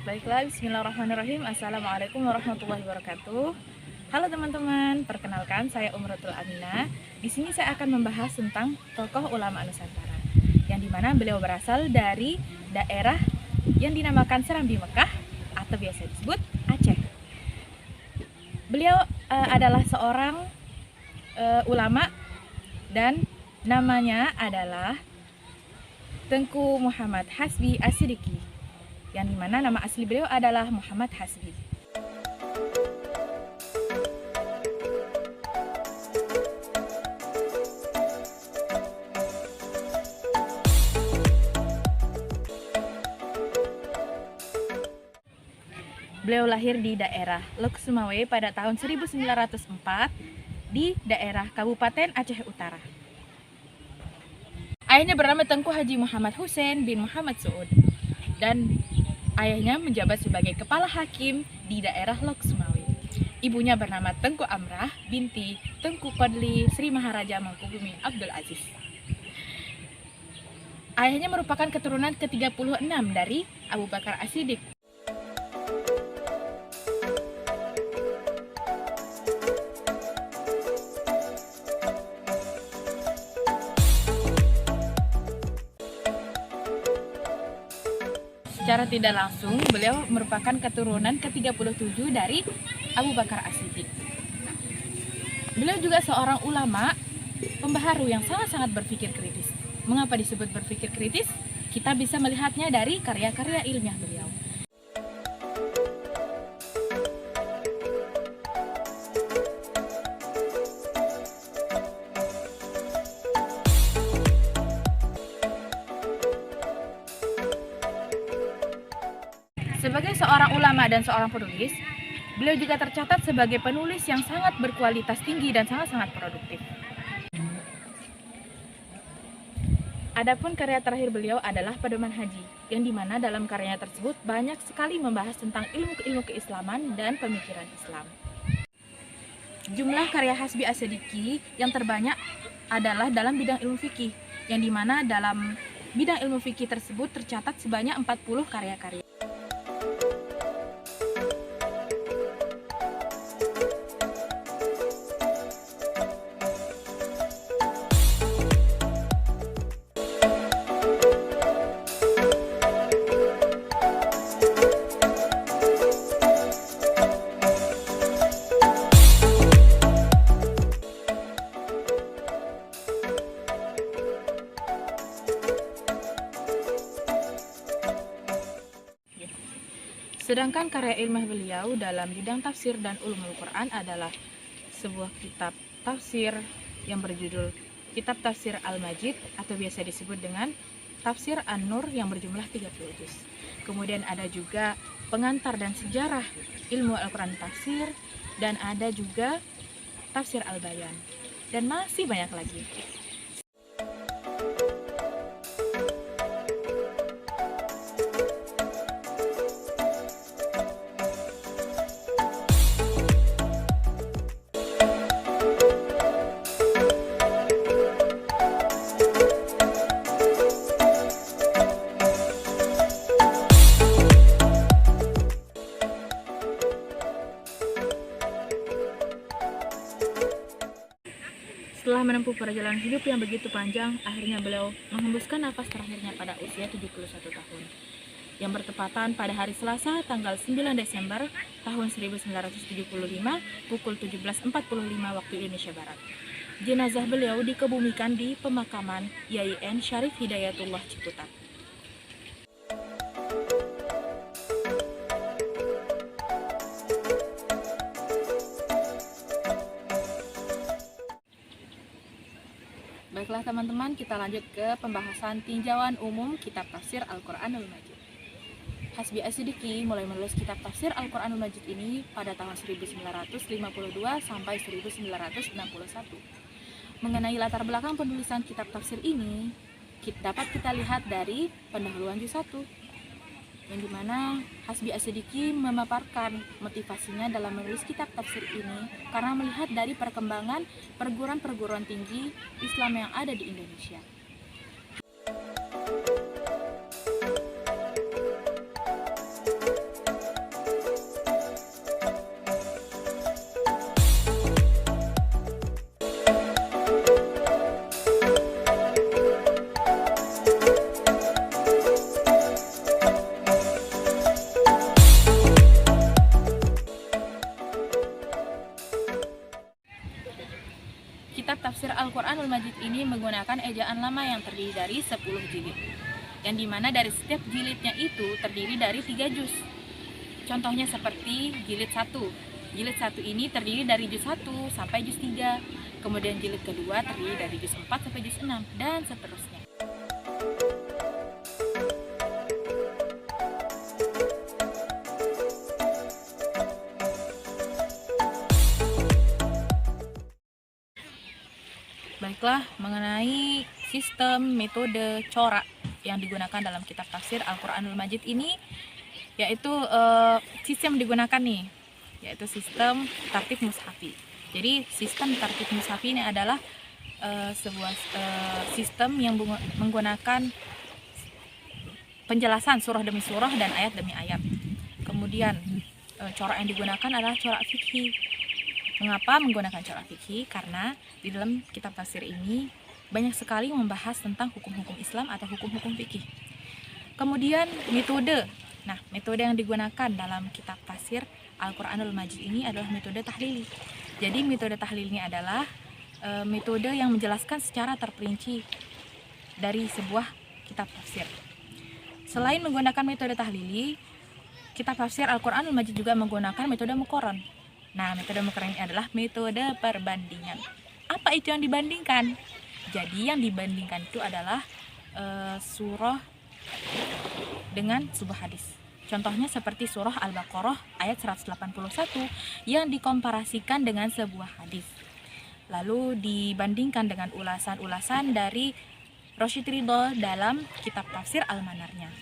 Baiklah, bismillahirrahmanirrahim. Assalamualaikum warahmatullahi wabarakatuh. Halo teman-teman, perkenalkan saya Umratul Aminah. Di sini saya akan membahas tentang tokoh ulama Nusantara, yang dimana beliau berasal dari daerah yang dinamakan Serambi Mekah atau biasa disebut Aceh. Beliau adalah seorang ulama dan namanya adalah Tengku Muhammad Hasbi As-Siddiqi, yang dimana nama asli beliau adalah Muhammad Hasbi. Beliau lahir di daerah Lok Sumawe pada tahun 1904 di daerah Kabupaten Aceh Utara. Ayahnya bernama Tengku Haji Muhammad Hussein bin Muhammad Suud, dan ayahnya menjabat sebagai kepala hakim di daerah Lok Sumawe. Ibunya bernama Tengku Amrah binti Tengku Fadli Sri Maharaja Mangkubumi Abdul Aziz. Ayahnya merupakan keturunan ke-36 dari Abu Bakar As-Siddiq. Secara tidak langsung, beliau merupakan keturunan ke-37 dari Abu Bakar As-Siddiq. Beliau juga seorang ulama pembaharu yang sangat-sangat berpikir kritis. Mengapa disebut berpikir kritis? Kita bisa melihatnya dari karya-karya ilmiah beliau. Sebagai seorang ulama dan seorang penulis, beliau juga tercatat sebagai penulis yang sangat berkualitas tinggi dan sangat-sangat produktif. Adapun karya terakhir beliau adalah Pedoman Haji, yang dimana dalam karyanya tersebut banyak sekali membahas tentang ilmu-ilmu keislaman dan pemikiran Islam. Jumlah karya Hasbi As-Siddiqi yang terbanyak adalah dalam bidang ilmu fikih, yang dimana dalam bidang ilmu fikih tersebut tercatat sebanyak 40 karya-karya. Sedangkan karya ilmiah beliau dalam bidang tafsir dan ulumul Quran adalah sebuah kitab tafsir yang berjudul Kitab Tafsir Al-Majid atau biasa disebut dengan Tafsir An-Nur yang berjumlah 30 juz. Kemudian ada juga pengantar dan sejarah ilmu Al-Quran tafsir, dan ada juga Tafsir Al-Bayan, dan masih banyak lagi. Setelah menempuh perjalanan hidup yang begitu panjang, akhirnya beliau menghembuskan nafas terakhirnya pada usia 71 tahun, yang bertepatan pada hari Selasa tanggal 9 Desember tahun 1975 pukul 17.45 waktu Indonesia Barat. Jenazah beliau dikebumikan di pemakaman YIN Syarif Hidayatullah Ciputat. Baiklah teman-teman, kita lanjut ke pembahasan tinjauan umum Kitab Tafsir Al-Quranul Majid. Hasbi As-Siddiqi mulai menulis Kitab Tafsir Al-Quranul Majid ini pada tahun 1952 sampai 1961. Mengenai latar belakang penulisan kitab tafsir ini, dapat kita lihat dari pendahuluan juz 1, yang dimana Hasbi As-Siddiqi memaparkan motivasinya dalam menulis kitab tafsir ini karena melihat dari perkembangan perguruan-perguruan tinggi Islam yang ada di Indonesia. ini menggunakan ejaan lama yang terdiri dari 10 jilid. Yang dimana dari setiap jilidnya itu terdiri dari 3 juz. Contohnya seperti jilid 1. Jilid 1 ini terdiri dari juz 1 sampai juz 3. Kemudian jilid kedua terdiri dari juz 4 sampai juz 6 dan seterusnya. Baiklah, mengenai sistem metode corak yang digunakan dalam kitab tafsir Al-Quranul Majid ini, yaitu sistem yang digunakan nih, yaitu sistem tartib mushafi. Jadi sistem tartib mushafi ini adalah sebuah sistem yang menggunakan penjelasan surah demi surah dan ayat demi ayat. Kemudian corak yang digunakan adalah corak fikih. Mengapa menggunakan corak fikih? Karena di dalam kitab tafsir ini banyak sekali membahas tentang hukum-hukum Islam atau hukum-hukum fikih. Kemudian metode. Nah, metode yang digunakan dalam kitab tafsir Al-Quranul Majid ini adalah metode tahlili. Jadi metode tahlil ini adalah metode yang menjelaskan secara terperinci dari sebuah kitab tafsir. Selain menggunakan metode tahlili, kitab tafsir Al-Quranul Majid juga menggunakan metode muqaran. Nah, metode muqaran ini adalah metode perbandingan. Apa itu yang dibandingkan? Jadi yang dibandingkan itu adalah surah dengan sebuah hadis. Contohnya seperti surah Al-Baqarah ayat 181 yang dikomparasikan dengan sebuah hadis. Lalu dibandingkan dengan ulasan-ulasan dari Rasyid Ridho dalam kitab tafsir Al-Manarnya.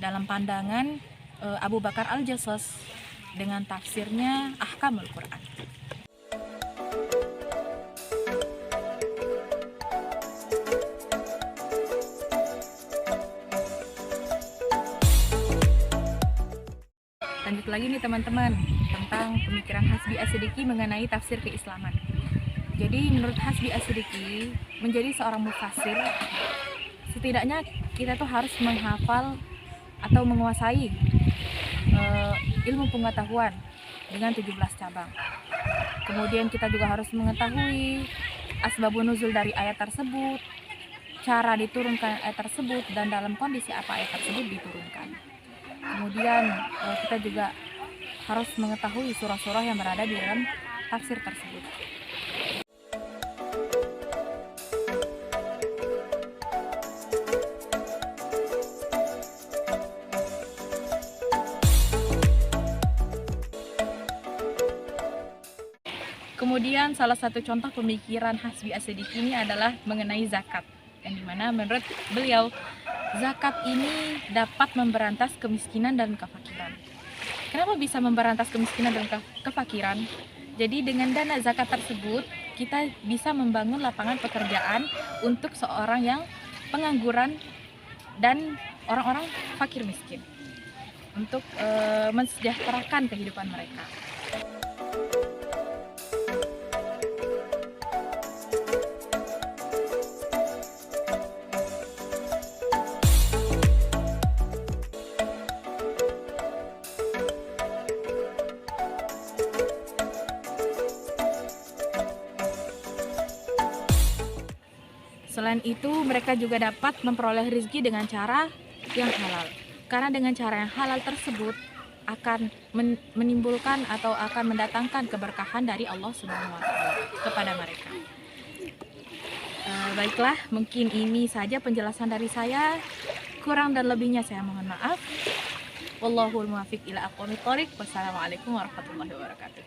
Dalam pandangan Abu Bakar Al-Jassos dengan tafsirnya Ahkamul Quran. Lanjut lagi nih teman-teman tentang pemikiran Hasbi As-Siddiqi mengenai tafsir keislaman. Jadi menurut Hasbi As-Siddiqi, menjadi seorang mufassir setidaknya kita tuh harus menghafal atau menguasai ilmu pengetahuan dengan 17 cabang. Kemudian kita juga harus mengetahui asbabun nuzul dari ayat tersebut, cara diturunkan ayat tersebut, dan dalam kondisi apa ayat tersebut diturunkan. Kemudian kita juga harus mengetahui surah-surah yang berada di dalam tafsir tersebut. Kemudian salah satu contoh pemikiran Hasbi As-Siddiqi ini adalah mengenai zakat, yang dimana menurut beliau zakat ini dapat memberantas kemiskinan dan kefakiran. Kenapa bisa memberantas kemiskinan dan kefakiran? Jadi dengan dana zakat tersebut kita bisa membangun lapangan pekerjaan untuk seorang yang pengangguran dan orang-orang fakir miskin untuk mensejahterakan kehidupan mereka. Selain itu, mereka juga dapat memperoleh rezeki dengan cara yang halal. Karena dengan cara yang halal tersebut akan menimbulkan atau akan mendatangkan keberkahan dari Allah Subhanahu wa Ta'ala kepada mereka. Baiklah, mungkin ini saja penjelasan dari saya. Kurang dan lebihnya saya mohon maaf. Wallahul muwaffiq ila aqwamit thoriq. Wassalamualaikum warahmatullahi wabarakatuh.